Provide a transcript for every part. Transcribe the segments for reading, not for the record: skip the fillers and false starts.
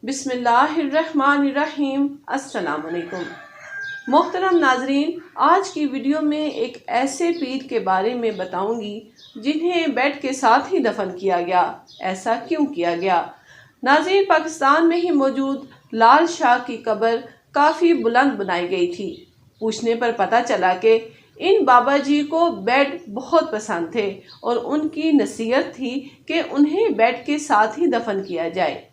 बिस्मिल्लाहिर्रहमानिर्रहीम। अस्सलाम वालेकुम। मोहतरम नाजरीन, आज की वीडियो में एक ऐसे पीर के बारे में बताऊंगी जिन्हें बेड के साथ ही दफन किया गया। ऐसा क्यों किया गया? नाजरीन, पाकिस्तान में ही मौजूद लाल शाह की कब्र काफ़ी बुलंद बनाई गई थी। पूछने पर पता चला कि इन बाबा जी को बेड बहुत पसंद थे और उनकी नसीहत थी कि उन्हें बेड के साथ ही दफन किया जाए।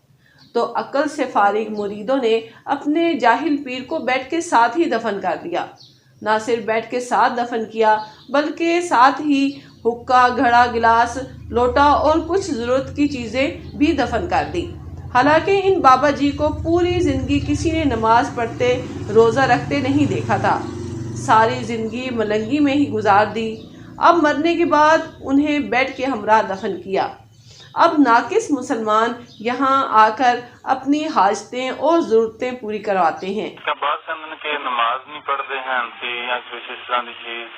तो अक्ल से फारिग मुरीदों ने अपने जाहिल पीर को बेड के साथ ही दफन कर दिया। ना सिर्फ बेड के साथ दफन किया बल्कि साथ ही हुक्का, घड़ा, गिलास, लोटा और कुछ ज़रूरत की चीज़ें भी दफन कर दी। हालांकि इन बाबा जी को पूरी ज़िंदगी किसी ने नमाज पढ़ते, रोज़ा रखते नहीं देखा था। सारी ज़िंदगी मलंगी में ही गुजार दी। अब मरने के बाद उन्हें बेड के हमरा दफन किया। अब नाकिस मुसलमान यहाँ आकर अपनी हाजतें और ज़रूरतें पूरी करवाते हैं। नमाज नहीं पढ़ते हैं या कुछ इस तरह की चीज।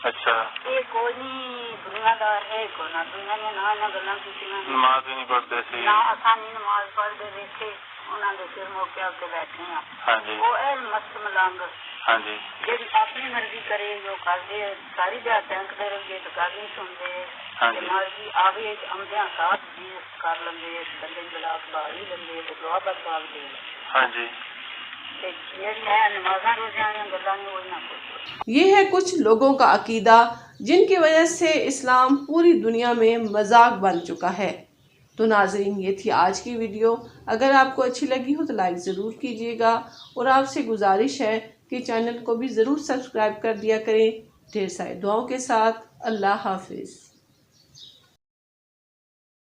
अच्छा, ये कोई नहीं दुनियादार है, कोई ना दुनिया ने ना गल्ला की नमाज भी नहीं पढ़ते सी ना आसानी नमाज पढ़ते देखे उन्होंने दे सिर मौके आके बैठे हैं। हाँ जी, वो है मस्त मलंग। हाँ जी, जो अपनी मर्जी करे जो कर दे, सारी बात टैंकते रहे तो कर नहीं सुनते। हाँ जी, मर्जी आगे आमदिया साथ भी कर लेंगे, बंदे बिलास बाहर ही लेंगे तो दुआ पर डाल दे। हाँ जी, ये है कुछ लोगों का अकीदा जिनकी वजह से इस्लाम पूरी दुनिया में मजाक बन चुका है। तो नाज़रीन, ये थी आज की वीडियो। अगर आपको अच्छी लगी हो तो लाइक ज़रूर कीजिएगा और आपसे गुजारिश है कि चैनल को भी ज़रूर सब्सक्राइब कर दिया करें। ढेर सारी दुआओं के साथ। अल्लाह हाफिज़।